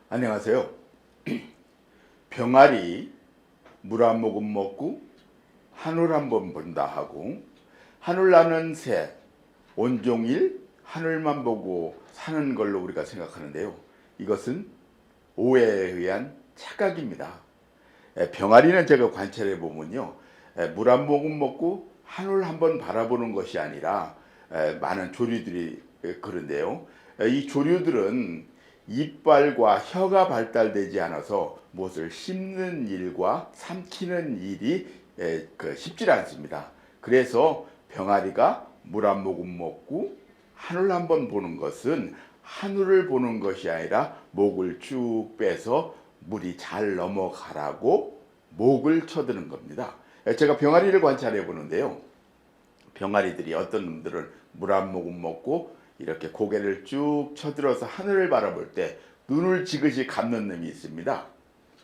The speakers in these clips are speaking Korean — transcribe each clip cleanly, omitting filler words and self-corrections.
안녕하세요. 병아리 물 한 모금 먹고 하늘 한번 본다 하고 하늘 나는 새 온종일 하늘만 보고 사는 걸로 우리가 생각하는데요. 이것은 오해에 의한 착각입니다. 병아리는 제가 관찰해 보면요, 물 한 모금 먹고 하늘 한번 바라보는 것이 아니라 많은 조류들이 그런데요. 이 조류들은 이빨과 혀가 발달되지 않아서 무엇을 씹는 일과 삼키는 일이 쉽지 않습니다. 그래서 병아리가 물 한 모금 먹고 하늘 한번 보는 것은 하늘을 보는 것이 아니라 목을 쭉 빼서 물이 잘 넘어가라고 목을 쳐드는 겁니다. 제가 병아리를 관찰해 보는데요. 병아리들이 어떤 놈들은 물 한 모금 먹고 이렇게 고개를 쭉 쳐들어서 하늘을 바라볼 때 눈을 지그시 감는 놈이 있습니다.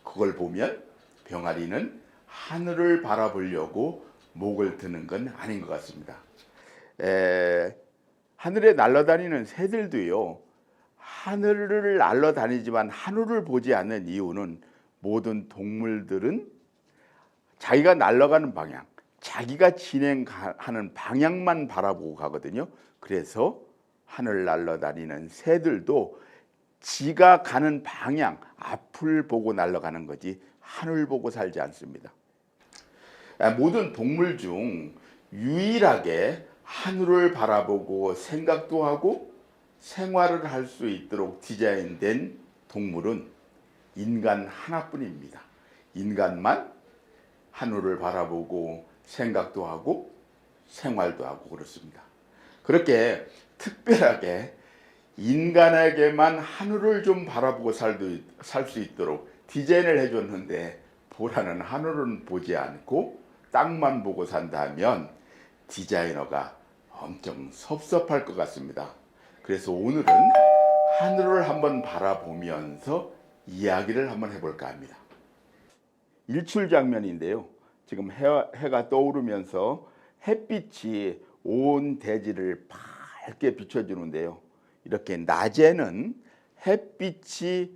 그걸 보면 병아리는 하늘을 바라보려고 목을 드는 건 아닌 것 같습니다. 하늘에 날아다니는 새들도요, 하늘을 날아다니지만 하늘을 보지 않는 이유는 모든 동물들은 자기가 날아가는 방향, 자기가 진행하는 방향만 바라보고 가거든요. 그래서 하늘 날아다니는 새들도 지가 가는 방향, 앞을 보고 날아가는 거지 하늘 보고 살지 않습니다. 모든 동물 중 유일하게 하늘을 바라보고 생각도 하고 생활을 할 수 있도록 디자인된 동물은 인간 하나뿐입니다. 인간만 하늘을 바라보고 생각도 하고 생활도 하고 그렇습니다. 그렇게 특별하게 인간에게만 하늘을 좀 바라보고 살 수 있도록 디자인을 해줬는데, 보라는 하늘은 보지 않고 땅만 보고 산다면 디자이너가 엄청 섭섭할 것 같습니다. 그래서 오늘은 하늘을 한번 바라보면서 이야기를 한번 해볼까 합니다. 일출 장면인데요. 지금 해가 떠오르면서 햇빛이 온 대지를 밝게 비춰주는데요. 이렇게 낮에는 햇빛이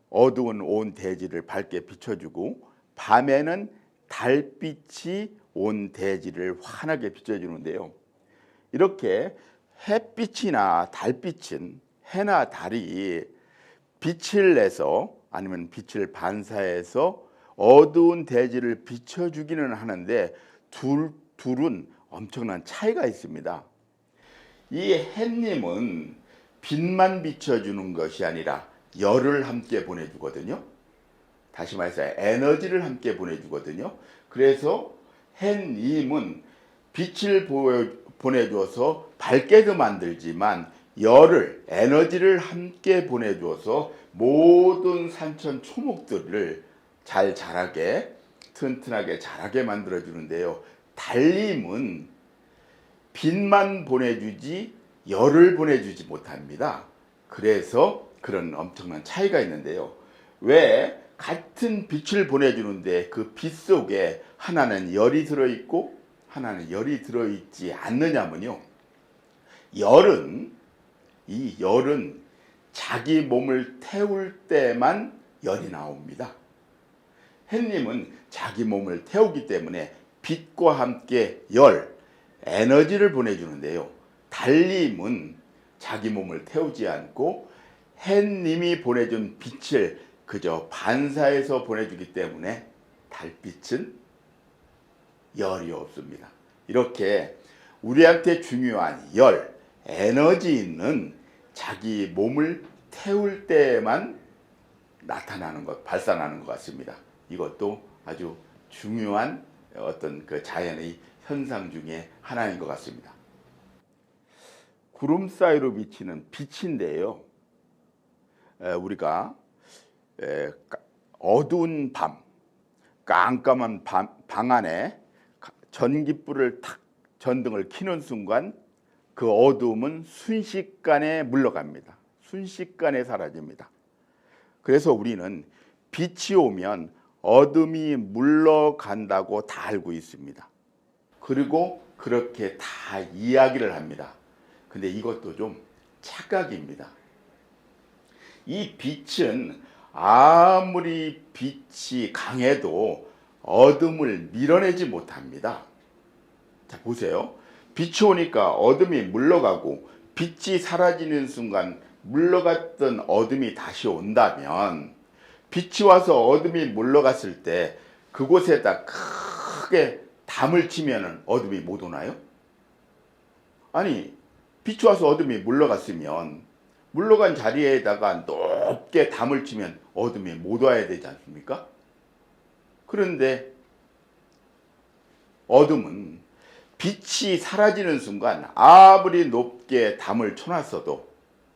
어두운 온 대지를 밝게 비춰주고 밤에는 달빛이 온 대지를 환하게 비춰주는데요. 이렇게 햇빛이나 달빛은, 해나 달이 빛을 내서 아니면 빛을 반사해서 어두운 대지를 비춰주기는 하는데 둘은 엄청난 차이가 있습니다. 이 햇님은 빛만 비춰주는 것이 아니라 열을 함께 보내주거든요. 다시 말해서 에너지를 함께 보내주거든요. 그래서 햇님은 빛을 보내줘서 밝게도 만들지만 열을, 에너지를 함께 보내줘서 모든 산천 초목들을 잘 자라게, 튼튼하게 자라게 만들어주는데요. 달님은 빛만 보내주지 열을 보내주지 못합니다. 그래서 그런 엄청난 차이가 있는데요. 왜 같은 빛을 보내주는데 그 빛 속에 하나는 열이 들어있고 하나는 열이 들어있지 않느냐면요. 이 열은 자기 몸을 태울 때만 열이 나옵니다. 햇님은 자기 몸을 태우기 때문에 빛과 함께 열, 에너지를 보내주는데요. 달님은 자기 몸을 태우지 않고 햇님이 보내준 빛을 그저 반사해서 보내주기 때문에 달빛은 열이 없습니다. 이렇게 우리한테 중요한 열, 에너지는 자기 몸을 태울 때만 나타나는 것, 발산하는 것 같습니다. 이것도 아주 중요한 어떤 그 자연의 현상 중에 하나인 것 같습니다. 구름 사이로 비치는 빛인데요. 우리가 어두운 밤, 깜깜한 방 안에 전기불을 탁 전등을 켜는 순간 그 어두움은 순식간에 물러갑니다. 순식간에 사라집니다. 그래서 우리는 빛이 오면 어둠이 물러간다고 다 알고 있습니다. 그리고 그렇게 다 이야기를 합니다. 근데 이것도 좀 착각입니다. 이 빛은 아무리 빛이 강해도 어둠을 밀어내지 못합니다. 자, 보세요. 빛이 오니까 어둠이 물러가고 빛이 사라지는 순간 물러갔던 어둠이 다시 온다면, 빛이 와서 어둠이 물러갔을 때 그곳에다 크게 담을 치면 어둠이 못 오나요? 아니, 빛이 와서 어둠이 물러갔으면 물러간 자리에다가 높게 담을 치면 어둠이 못 와야 되지 않습니까? 그런데 어둠은 빛이 사라지는 순간 아무리 높게 담을 쳐놨어도,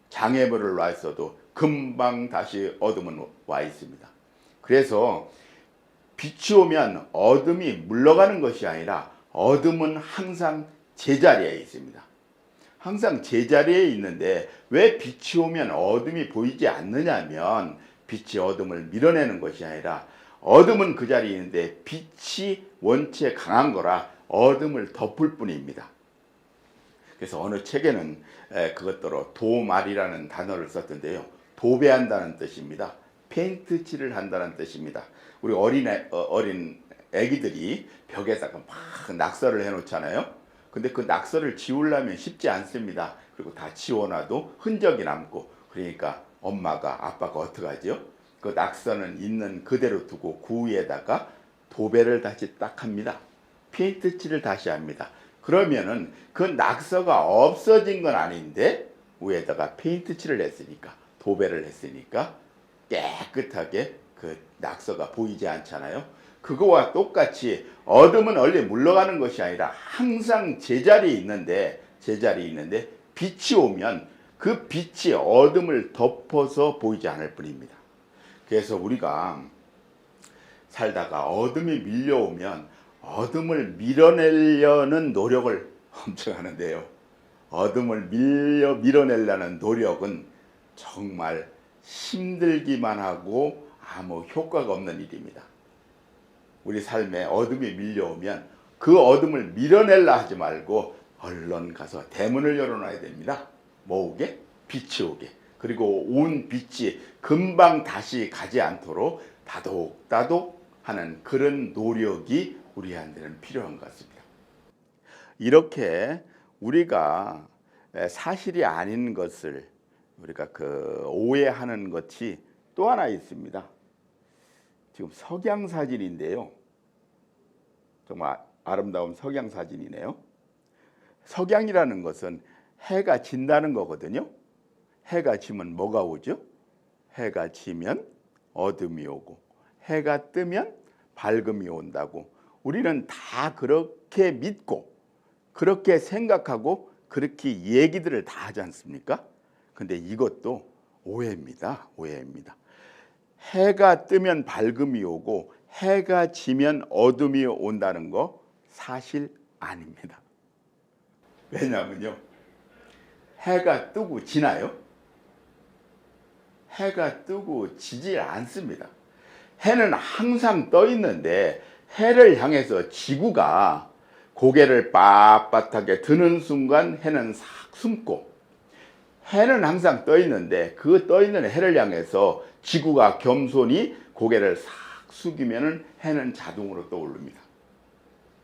장애물을 놨어도 금방 다시 어둠은 와 있습니다. 그래서 빛이 오면 어둠이 물러가는 것이 아니라 어둠은 항상 제자리에 있습니다. 항상 제자리에 있는데 왜 빛이 오면 어둠이 보이지 않느냐면, 빛이 어둠을 밀어내는 것이 아니라 어둠은 그 자리에 있는데 빛이 원체 강한 거라 어둠을 덮을 뿐입니다. 그래서 어느 책에는 그것더러 도말이라는 단어를 썼던데요. 도배한다는 뜻입니다. 페인트 칠을 한다는 뜻입니다. 우리 어린 애기들이 벽에다가 막 낙서를 해놓잖아요. 근데 그 낙서를 지우려면 쉽지 않습니다. 그리고 다 지워놔도 흔적이 남고, 그러니까 엄마가 아빠가 어떻게 하죠? 그 낙서는 있는 그대로 두고 그 위에다가 도배를 다시 딱 합니다. 페인트 칠을 다시 합니다. 그러면은 그 낙서가 없어진 건 아닌데 위에다가 페인트 칠을 했으니까, 도배를 했으니까 깨끗하게 그 낙서가 보이지 않잖아요. 그거와 똑같이 어둠은 원래 물러가는 것이 아니라 항상 제자리에 있는데 빛이 오면 그 빛이 어둠을 덮어서 보이지 않을 뿐입니다. 그래서 우리가 살다가 어둠이 밀려오면 어둠을 밀어내려는 노력을 엄청 하는데요. 어둠을 밀어내려는 노력은 정말 힘들기만 하고 아무 효과가 없는 일입니다. 우리 삶에 어둠이 밀려오면 그 어둠을 밀어내려 하지 말고 얼른 가서 대문을 열어놔야 됩니다. 뭐 오게? 빛이 오게. 그리고 온 빛이 금방 다시 가지 않도록 다독다독 하는 그런 노력이 우리한테는 필요한 것 같습니다. 이렇게 우리가 사실이 아닌 것을 우리가 오해하는 것이 또 하나 있습니다. 지금 석양 사진인데요. 정말 아름다운 석양 사진이네요. 석양이라는 것은 해가 진다는 거거든요. 해가 지면 뭐가 오죠? 해가 지면 어둠이 오고, 해가 뜨면 밝음이 온다고 우리는 다 그렇게 믿고 그렇게 생각하고 그렇게 얘기들을 다 하지 않습니까? 근데 이것도 오해입니다. 오해입니다. 해가 뜨면 밝음이 오고 해가 지면 어둠이 온다는 거 사실 아닙니다. 왜냐하면요, 해가 뜨고 지나요? 해가 뜨고 지지 않습니다. 해는 항상 떠 있는데 해를 향해서 지구가 고개를 빳빳하게 드는 순간 해는 싹 숨고, 해는 항상 떠 있는데 그 떠 있는 해를 향해서 지구가 겸손히 고개를 싹 숙이면은 해는 자동으로 떠오릅니다.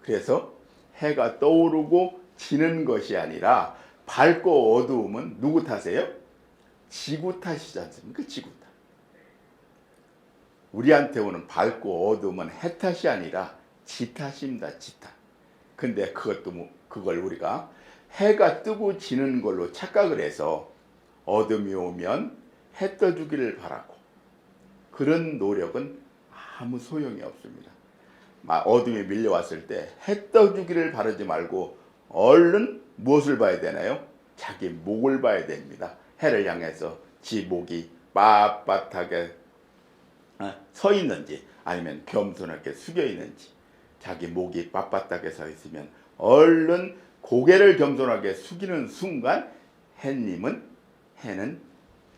그래서 해가 떠오르고 지는 것이 아니라 밝고 어두움은 누구 탓이에요? 지구 탓이지 않습니까? 지구 탓. 우리한테 오는 밝고 어두움은 해 탓이 아니라 지 탓입니다. 지 탓. 근데 그걸 우리가 해가 뜨고 지는 걸로 착각을 해서 어둠이 오면 해 떠주기를 바라고, 그런 노력은 아무 소용이 없습니다. 어둠이 밀려왔을 때 해 떠주기를 바라지 말고 얼른 무엇을 봐야 되나요? 자기 목을 봐야 됩니다. 해를 향해서 지 목이 빳빳하게 서 있는지 아니면 겸손하게 숙여 있는지, 자기 목이 빳빳하게 서 있으면 얼른 고개를 겸손하게 숙이는 순간 해는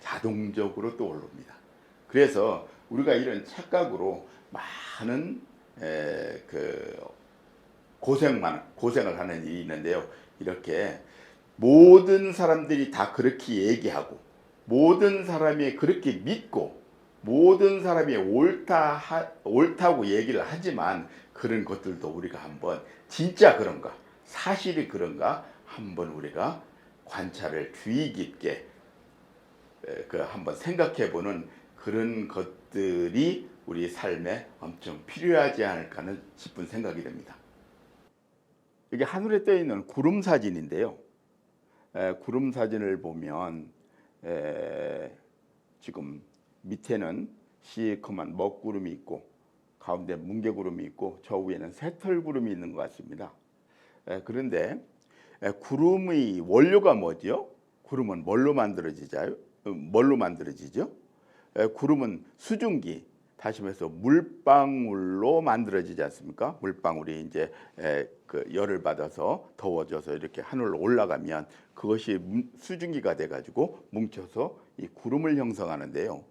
자동적으로 떠오릅니다. 그래서 우리가 이런 착각으로 많은 고생을 하는 일이 있는데요. 이렇게 모든 사람들이 다 그렇게 얘기하고 모든 사람이 그렇게 믿고 모든 사람이 옳다고 얘기를 하지만 그런 것들도 우리가 한번 진짜 그런가 사실이 그런가 한번 우리가 관찰을 주의 깊게 한번 생각해-보는 그런 것들이 우리 삶에 엄청 필요하지 않을까 싶은 생각이 됩니다. 이게 하늘에 떠 있는 구름 사진인데요. 구름 사진을 보면 지금 밑에는 시커먼 먹구름이 있고 가운데 뭉게구름이 있고 저 위에는 새털구름이 있는 것 같습니다. 그런데 구름의 원료가 뭐죠? 구름은 뭘로 만들어지죠? 구름은 수증기, 다시 말해서 물방울로 만들어지지 않습니까? 물방울이 이제 그 열을 받아서 더워져서 이렇게 하늘로 올라가면 그것이 수증기가 돼가지고 뭉쳐서 이 구름을 형성하는데요.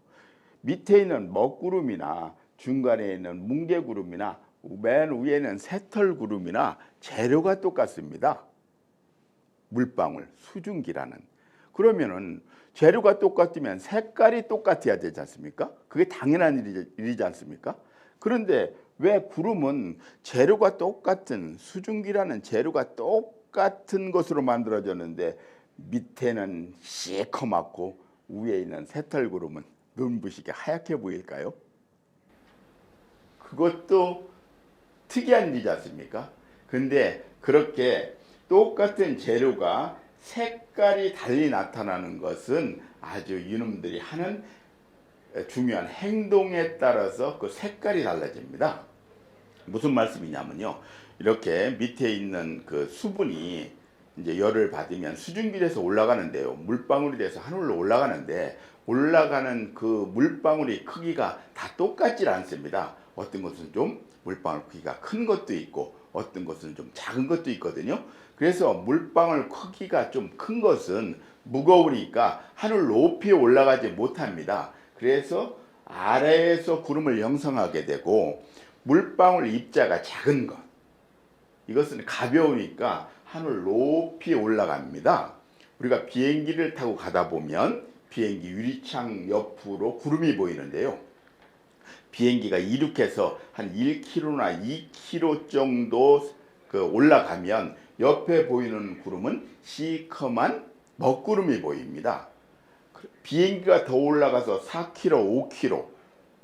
밑에 있는 먹구름이나 중간에 있는 뭉게구름이나 맨 위에는 새털구름이나 재료가 똑같습니다. 물방울, 수증기라는. 그러면은 재료가 똑같으면 색깔이 똑같아야 되지 않습니까? 그게 당연한 일이지 않습니까? 그런데 왜 구름은 재료가 똑같은 수증기라는 재료가 똑같은 것으로 만들어졌는데 밑에는 시커멓고 위에 있는 새털구름은 눈부시게 하얗게 보일까요? 그것도 특이한 일이지 않습니까? 근데 그렇게 똑같은 재료가 색깔이 달리 나타나는 것은 아주 이놈들이 하는 중요한 행동에 따라서 그 색깔이 달라집니다. 무슨 말씀이냐면요. 이렇게 밑에 있는 그 수분이 이제 열을 받으면 수증기에서 올라가는데요. 물방울이 돼서 하늘로 올라가는데 올라가는 그 물방울의 크기가 다 똑같지 않습니다. 어떤 것은 좀 물방울 크기가 큰 것도 있고 어떤 것은 좀 작은 것도 있거든요. 그래서 물방울 크기가 좀 큰 것은 무거우니까 하늘 높이 올라가지 못합니다. 그래서 아래에서 구름을 형성하게 되고 물방울 입자가 작은 것, 이것은 가벼우니까 하늘 높이 올라갑니다. 우리가 비행기를 타고 가다 보면 비행기 유리창 옆으로 구름이 보이는데요. 비행기가 이륙해서 한 1km나 2km 정도 올라가면 옆에 보이는 구름은 시커먼 먹구름이 보입니다. 비행기가 더 올라가서 4km, 5km,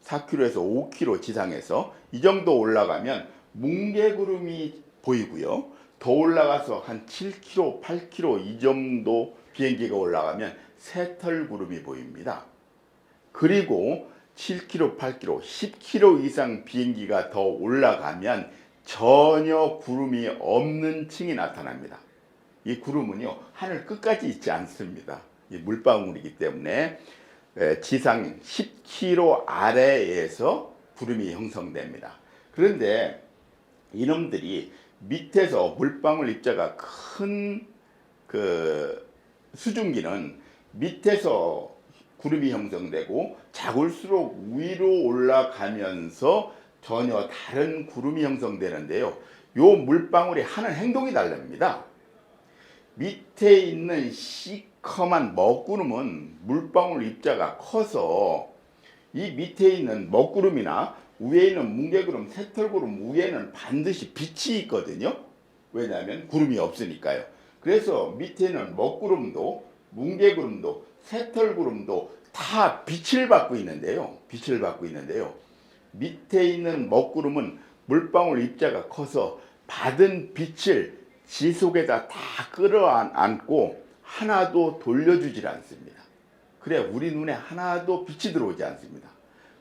4km에서 5km 지상에서 이 정도 올라가면 뭉게구름이 보이고요. 더 올라가서 한 7km, 8km 이 정도 비행기가 올라가면 새털구름이 보입니다. 그리고 7km, 8km, 10km 이상 비행기가 더 올라가면 전혀 구름이 없는 층이 나타납니다. 이 구름은요, 하늘 끝까지 있지 않습니다. 이 물방울이기 때문에 지상 10km 아래에서 구름이 형성됩니다. 그런데 이놈들이 밑에서 물방울 입자가 큰 그 수증기는 밑에서 구름이 형성되고 작을수록 위로 올라가면서 전혀 다른 구름이 형성되는데요. 요 물방울이 하는 행동이 다릅니다. 밑에 있는 시커먼 먹구름은 물방울 입자가 커서 이 밑에 있는 먹구름이나 위에 있는 뭉게구름, 새털구름 위에는 반드시 빛이 있거든요. 왜냐하면 구름이 없으니까요. 그래서 밑에는 먹구름도 뭉게구름도 새털구름도 다 빛을 받고 있는데요. 밑에 있는 먹구름은 물방울 입자가 커서 받은 빛을 지속에다 다 끌어안고 하나도 돌려주질 않습니다. 그래 우리 눈에 하나도 빛이 들어오지 않습니다.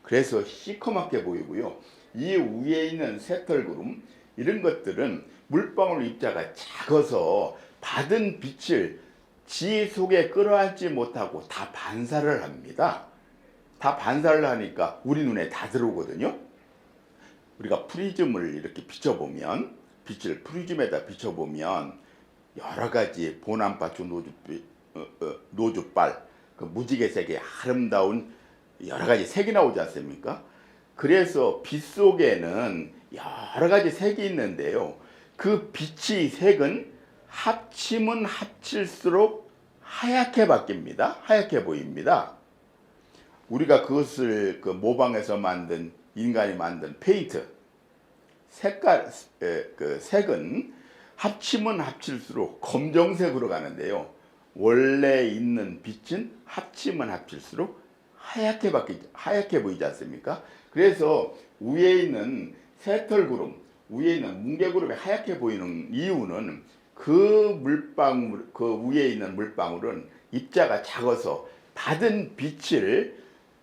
그래서 시커멓게 보이고요. 이 위에 있는 새털구름 이런 것들은 물방울 입자가 작아서 받은 빛을 지속에 끌어안지 못하고 다 반사를 합니다. 다 반사를 하니까 우리 눈에 다 들어오거든요. 우리가 프리즘을 이렇게 비춰보면 빛을 프리즘에다 비춰보면 여러 가지 보남파초 노주빨 그 무지개색의 아름다운 여러 가지 색이 나오지 않습니까? 그래서 빛 속에는 여러 가지 색이 있는데요. 그 빛의 색은 합치면 합칠수록 하얗게 바뀝니다. 하얗게 보입니다. 우리가 그것을 그 모방해서 만든 인간이 만든 페인트 색깔 그 색은 합치면 합칠수록 검정색으로 가는데요. 원래 있는 빛은 합치면 합칠수록 하얗게 보이지 않습니까? 그래서 위에 있는 새털구름, 위에 있는 뭉게구름이 하얗게 보이는 이유는 그 물방울, 그 위에 있는 물방울은 입자가 작아서 받은 빛을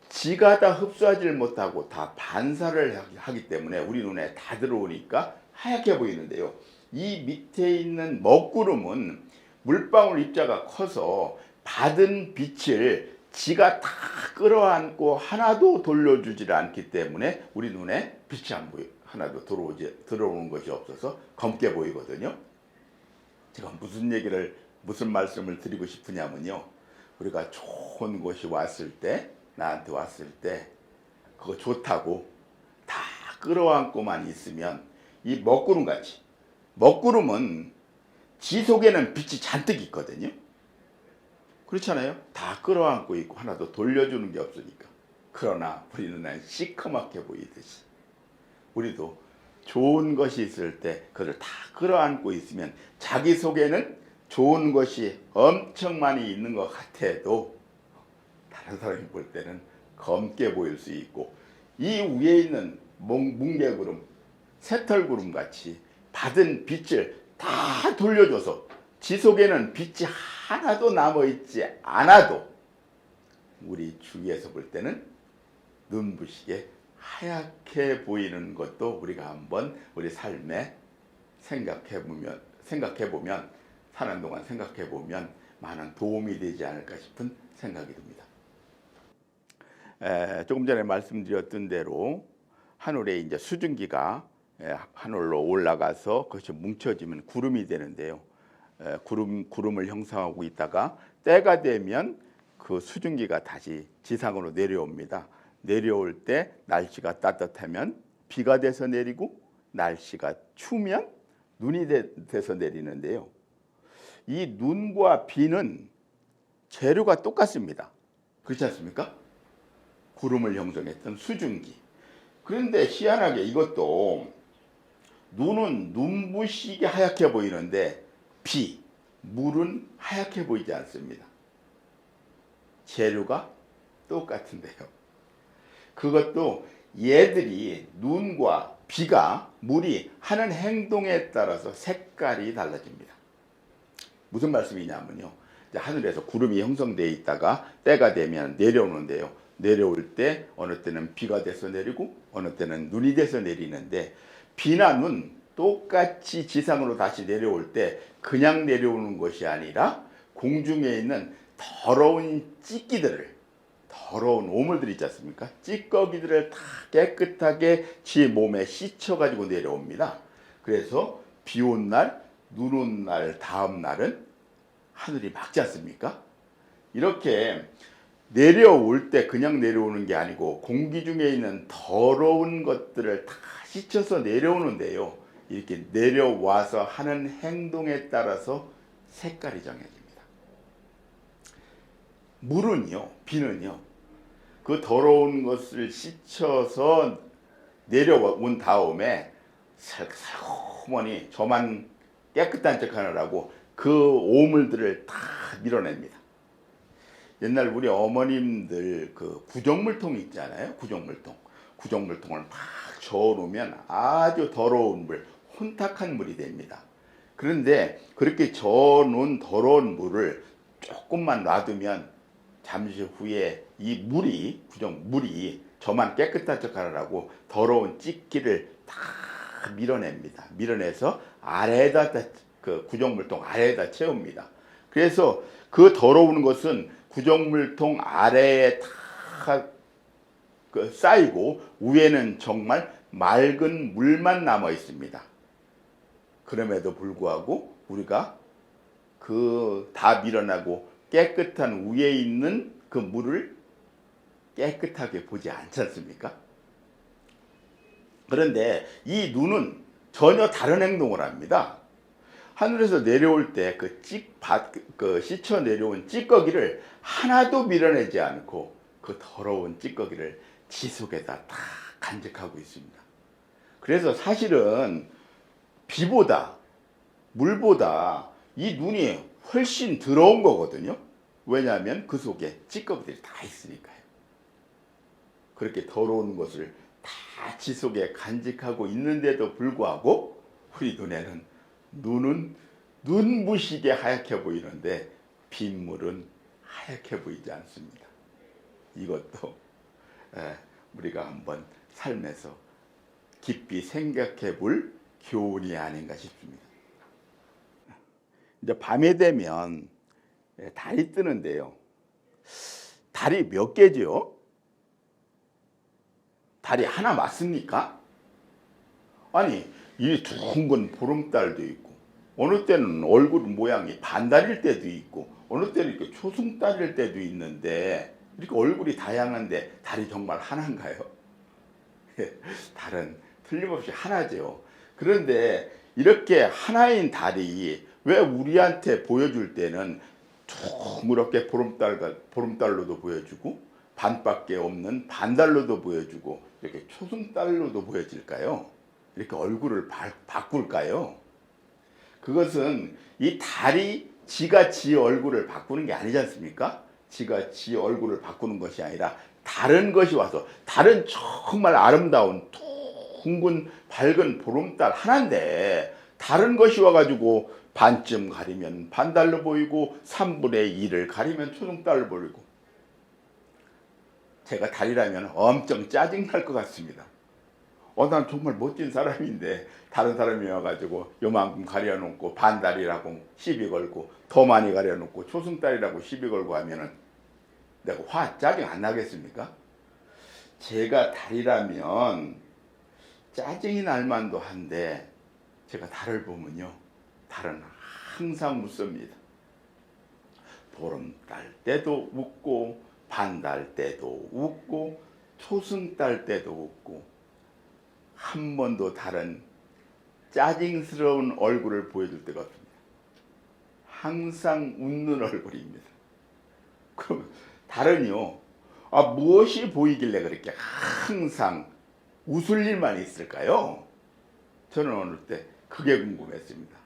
지가 다 흡수하지 못하고 다 반사를 하기 때문에 우리 눈에 다 들어오니까 하얗게 보이는데요. 이 밑에 있는 먹구름은 물방울 입자가 커서 받은 빛을 지가 다 끌어안고 하나도 돌려주질 않기 때문에 우리 눈에 빛이 안 보여. 하나도 들어오는 것이 없어서 검게 보이거든요. 제가 무슨 말씀을 드리고 싶으냐면요. 우리가 좋은 곳이 왔을 때, 나한테 왔을 때, 그거 좋다고 다 끌어안고만 있으면 이 먹구름 같이, 먹구름은 지 속에는 빛이 잔뜩 있거든요. 그렇잖아요. 다 끌어안고 있고 하나도 돌려주는 게 없으니까. 그러나 우리 눈은 시커멓게 보이듯이 우리도 좋은 것이 있을 때 그걸 다 끌어안고 있으면 자기 속에는 좋은 것이 엄청 많이 있는 것 같아도 다른 사람이 볼 때는 검게 보일 수 있고, 이 위에 있는 뭉게구름, 새털구름 같이 받은 빛을 다 돌려줘서 지 속에는 빛이 하나도 남아있지 않아도 우리 주위에서 볼 때는 눈부시게 하얗게 보이는 것도 우리가 한번 우리 삶에 생각해보면 사는 동안 생각해보면 많은 도움이 되지 않을까 싶은 생각이 듭니다. 조금 전에 말씀드렸던 대로 하늘에 이제 수증기가 하늘로 올라가서 그것이 뭉쳐지면 구름이 되는데요. 구름을 형성하고 있다가 때가 되면 그 수증기가 다시 지상으로 내려옵니다. 내려올 때 날씨가 따뜻하면 비가 돼서 내리고 날씨가 추우면 눈이 돼서 내리는데요. 이 눈과 비는 재료가 똑같습니다. 그렇지 않습니까? 구름을 형성했던 수증기. 그런데 희한하게 이것도 눈은 눈부시게 하얗게 보이는데 물은 하얗게 보이지 않습니다. 재료가 똑같은데요. 그것도 얘들이 눈과 비가 물이 하는 행동에 따라서 색깔이 달라집니다. 무슨 말씀이냐면요. 하늘에서 구름이 형성되어 있다가 때가 되면 내려오는데요. 내려올 때 어느 때는 비가 돼서 내리고 어느 때는 눈이 돼서 내리는데, 비나 눈 똑같이 지상으로 다시 내려올 때 그냥 내려오는 것이 아니라 공중에 있는 더러운 오물들 있지 않습니까? 찌꺼기들을 다 깨끗하게 지 몸에 씻어가지고 내려옵니다. 그래서 비 온 날, 눈 온 날, 다음 날은 하늘이 맑지 않습니까? 이렇게 내려올 때 그냥 내려오는 게 아니고 공기 중에 있는 더러운 것들을 다 씻어서 내려오는데요. 이렇게 내려와서 하는 행동에 따라서 색깔이 정해집니다. 물은요, 비는요, 그 더러운 것을 씻어서 내려온 다음에 살살머니 저만 깨끗한 척 하느라고 그 오물들을 다 밀어냅니다. 옛날 우리 어머님들 그 구정물통 있잖아요. 구정물통을 막 저어놓으면 아주 더러운 물, 혼탁한 물이 됩니다. 그런데 그렇게 저어놓은 더러운 물을 조금만 놔두면 잠시 후에 이 구정물이 저만 깨끗한 척 하느라고 더러운 찌기를 다 밀어냅니다. 밀어내서 그 구정물통 아래에다 채웁니다. 그래서 그 더러운 것은 구정물통 아래에 다 쌓이고 위에는 정말 맑은 물만 남아 있습니다. 그럼에도 불구하고 우리가 그 다 밀어내고 깨끗한 위에 있는 그 물을 깨끗하게 보지 않지 않습니까? 그런데 이 눈은 전혀 다른 행동을 합니다. 하늘에서 내려올 때 그 씻혀 내려온 찌꺼기를 하나도 밀어내지 않고 그 더러운 찌꺼기를 지 속에다 다 간직하고 있습니다. 그래서 사실은 비보다 물보다 이 눈이 훨씬 더러운 거거든요. 왜냐하면 그 속에 찌꺼기들이 다 있으니까요. 그렇게 더러운 것을 다 지 속에 간직하고 있는데도 불구하고 우리 눈에는 눈은 눈부시게 하얗게 보이는데 빗물은 하얗게 보이지 않습니다. 이것도 우리가 한번 삶에서 깊이 생각해 볼 교훈이 아닌가 싶습니다. 이제 밤에 되면 달이 뜨는데요. 달이 몇 개죠? 달이 하나 맞습니까? 아니, 이 둥근 보름달도 있고 어느 때는 얼굴 모양이 반달일 때도 있고 어느 때는 이렇게 초승달일 때도 있는데 이렇게 얼굴이 다양한데 달이 정말 하나인가요? 달은 틀림없이 하나죠. 그런데 이렇게 하나인 달이 왜 우리한테 보여줄 때는 둥그렇게 보름달로도 보여주고 반밖에 없는 반달로도 보여주고 이렇게 초승달로도 보여질까요? 이렇게 얼굴을 바꿀까요? 그것은 이 달이 지가 지 얼굴을 바꾸는 게 아니지 않습니까? 지가 지 얼굴을 바꾸는 것이 아니라 다른 것이 와서 다른 정말 아름다운 둥근 밝은 보름달 하나인데 다른 것이 와가지고 반쯤 가리면 반달로 보이고 3분의 1을 가리면 초승달로 보이고 제가 달이라면 엄청 짜증날 것 같습니다. 난 정말 멋진 사람인데 다른 사람이 와가지고 요만큼 가려놓고 반달이라고 시비 걸고 더 많이 가려놓고 초승달이라고 시비 걸고 하면은 내가 짜증 안 나겠습니까? 제가 달이라면 짜증이 날 만도 한데 제가 달을 보면요, 달은 항상 웃습니다. 보름달 때도 웃고 반달 때도 웃고 초승달 때도 웃고 한 번도 달은 짜증스러운 얼굴을 보여줄 때가 없습니다. 항상 웃는 얼굴입니다. 그럼 달은요, 무엇이 보이길래 그렇게 항상 웃을 일만 있을까요? 저는 어느 때 그게 궁금했습니다.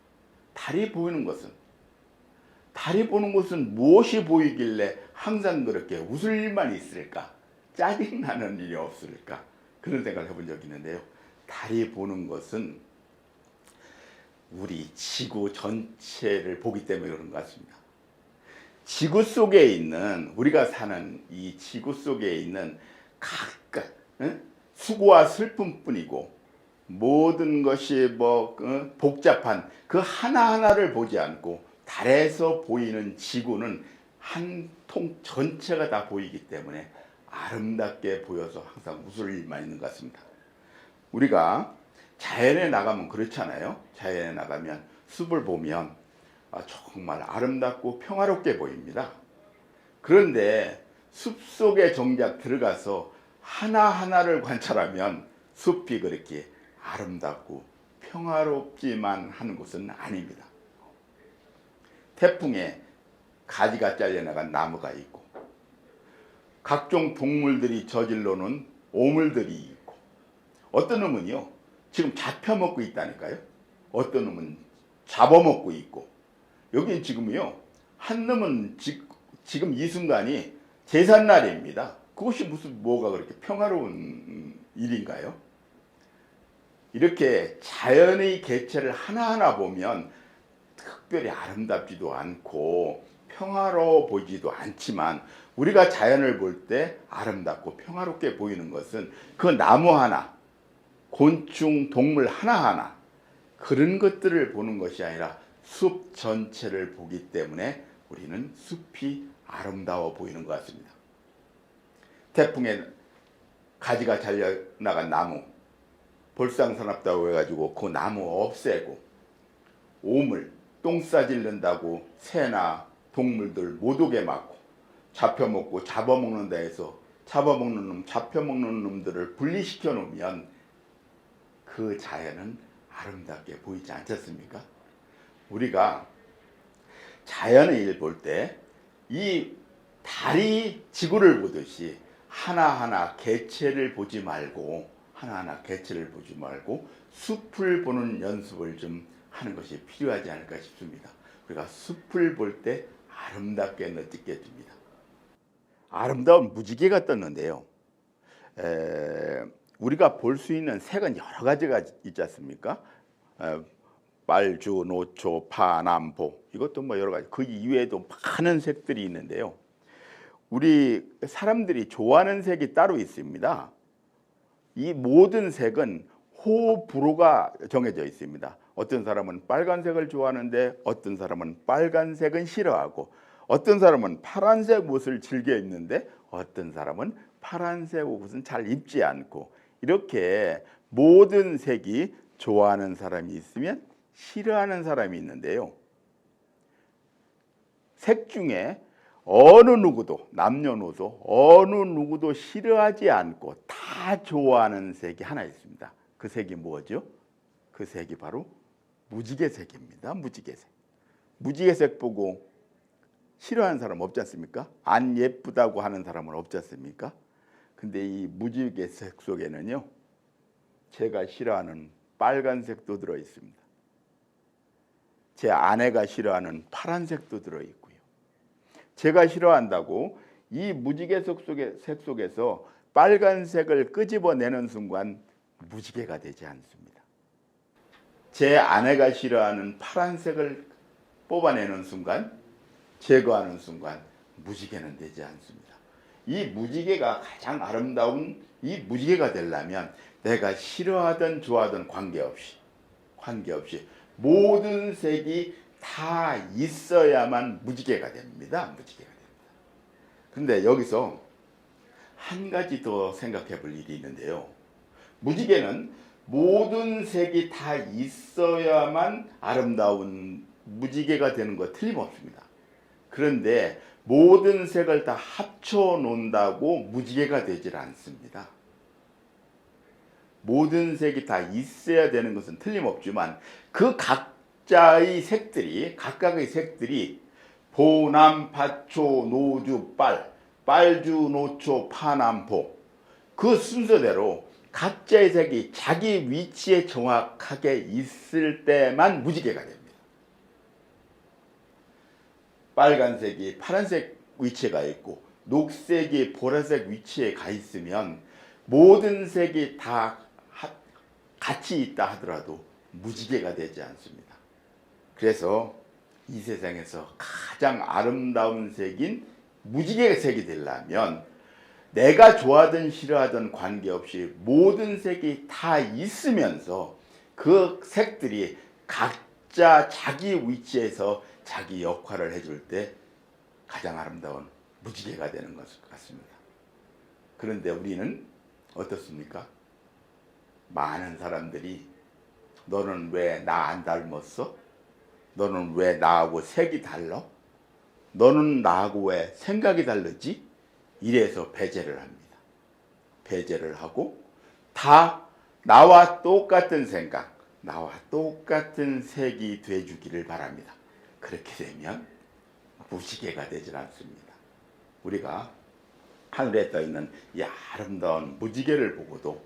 달이 보는 것은 무엇이 보이길래 항상 그렇게 웃을 일만 있을까? 짜증나는 일이 없을까? 그런 생각을 해본 적이 있는데요. 달이 보는 것은 우리 지구 전체를 보기 때문에 그런 것 같습니다. 지구 속에 있는 우리가 사는 이 지구 속에 있는 각각 수고와 슬픔뿐이고 모든 것이 복잡한 그 하나하나를 보지 않고 달에서 보이는 지구는 한 통 전체가 다 보이기 때문에 아름답게 보여서 항상 웃을 일만 있는 것 같습니다. 우리가 자연에 나가면 그렇잖아요. 자연에 나가면 숲을 보면 정말 아름답고 평화롭게 보입니다. 그런데 숲속에 정작 들어가서 하나하나를 관찰하면 숲이 그렇게 아름답고 평화롭지만 하는 것은 아닙니다. 태풍에 가지가 잘려나간 나무가 있고 각종 동물들이 저질러 놓은 오물들이 있고 어떤 놈은요 지금 잡혀먹고 있다니까요. 어떤 놈은 잡아먹고 있고 여기 지금요 한 놈은 지금 이 순간이 제삿날입니다. 그것이 뭐가 그렇게 평화로운 일인가요? 이렇게 자연의 개체를 하나하나 보면 특별히 아름답지도 않고 평화로워 보이지도 않지만 우리가 자연을 볼 때 아름답고 평화롭게 보이는 것은 그 나무 하나, 곤충, 동물 하나하나 그런 것들을 보는 것이 아니라 숲 전체를 보기 때문에 우리는 숲이 아름다워 보이는 것 같습니다. 태풍에 가지가 잘려나간 나무 볼상사납다고 해가지고 그 나무 없애고 오물 똥 싸질른다고 새나 동물들 못 오게 막고 잡혀먹고 잡아먹는다 해서 잡아먹는 놈 잡혀먹는 놈들을 분리시켜 놓으면 그 자연은 아름답게 보이지 않겠습니까? 우리가 자연의 일 볼 때 이 달이 지구를 보듯이 하나하나 개체를 보지 말고 숲을 보는 연습을 좀 하는 것이 필요하지 않을까 싶습니다. 우리가 숲을 볼 때 아름답게 느끼게 됩니다. 아름다운 무지개가 떴는데요. 우리가 볼 수 있는 색은 여러 가지가 있지 않습니까? 빨주, 노초, 파남보, 이것도 뭐 여러 가지, 그 이외에도 많은 색들이 있는데요. 우리 사람들이 좋아하는 색이 따로 있습니다. 이 모든 색은 호불호가 정해져 있습니다. 어떤 사람은 빨간색을 좋아하는데 어떤 사람은 빨간색은 싫어하고, 어떤 사람은 파란색 옷을 즐겨 입는데 어떤 사람은 파란색 옷은 잘 입지 않고, 이렇게 모든 색이 좋아하는 사람이 있으면 싫어하는 사람이 있는데요. 색 중에 어느 누구도, 남녀노소 어느 누구도 싫어하지 않고 다 좋아하는 색이 하나 있습니다. 그 색이 뭐죠? 그 색이 바로 무지개색입니다. 무지개색. 무지개색 보고 싫어하는 사람 없지 않습니까? 안 예쁘다고 하는 사람은 없지 않습니까? 근데 이 무지개색 속에는요, 제가 싫어하는 빨간색도 들어 있습니다. 제 아내가 싫어하는 파란색도 들어 있고요. 제가 싫어한다고 이 무지개색 속에서 빨간색을 끄집어내는 순간 무지개가 되지 않습니다. 제 아내가 싫어하는 파란색을 뽑아내는 순간, 제거하는 순간 무지개는 되지 않습니다. 이 무지개가 가장 아름다운 이 무지개가 되려면 내가 싫어하든 좋아하든 관계없이 모든 색이 다 있어야만 무지개가 됩니다. 그런데 여기서 한 가지 더 생각해 볼 일이 있는데요. 무지개는 모든 색이 다 있어야만 아름다운 무지개가 되는 거 틀림없습니다. 그런데 모든 색을 다 합쳐 놓는다고 무지개가 되질 않습니다. 모든 색이 다 있어야 되는 것은 틀림없지만 그 각각의 색들이 보남, 파초, 노주, 빨주, 노초, 파남보, 그 순서대로 각자의 색이 자기 위치에 정확하게 있을 때만 무지개가 됩니다. 빨간색이 파란색 위치에 가 있고 녹색이 보라색 위치에 가 있으면 모든 색이 다 같이 있다 하더라도 무지개가 되지 않습니다. 그래서 이 세상에서 가장 아름다운 색인 무지개색이 되려면 내가 좋아하든 싫어하든 관계없이 모든 색이 다 있으면서 그 색들이 각자 자기 위치에서 자기 역할을 해줄 때 가장 아름다운 무지개가 되는 것 같습니다. 그런데 우리는 어떻습니까? 많은 사람들이 너는 왜 나 안 닮았어? 너는 왜 나하고 색이 달라? 너는 나하고 왜 생각이 다르지? 이래서 배제를 합니다. 배제를 하고 다 나와 똑같은 생각, 나와 똑같은 색이 돼주기를 바랍니다. 그렇게 되면 무지개가 되질 않습니다. 우리가 하늘에 떠 있는 이 아름다운 무지개를 보고도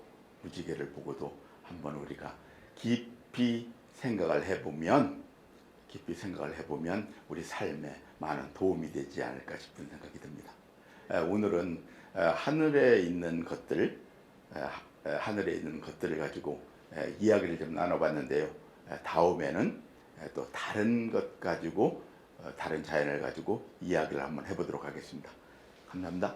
한번 우리가 깊이 생각을 해보면 우리 삶에 많은 도움이 되지 않을까 싶은 생각이 듭니다. 오늘은 하늘에 있는 것들을 가지고 이야기를 좀 나눠봤는데요. 다음에는 또 다른 것 가지고, 다른 자연을 가지고 이야기를 한번 해보도록 하겠습니다. 감사합니다.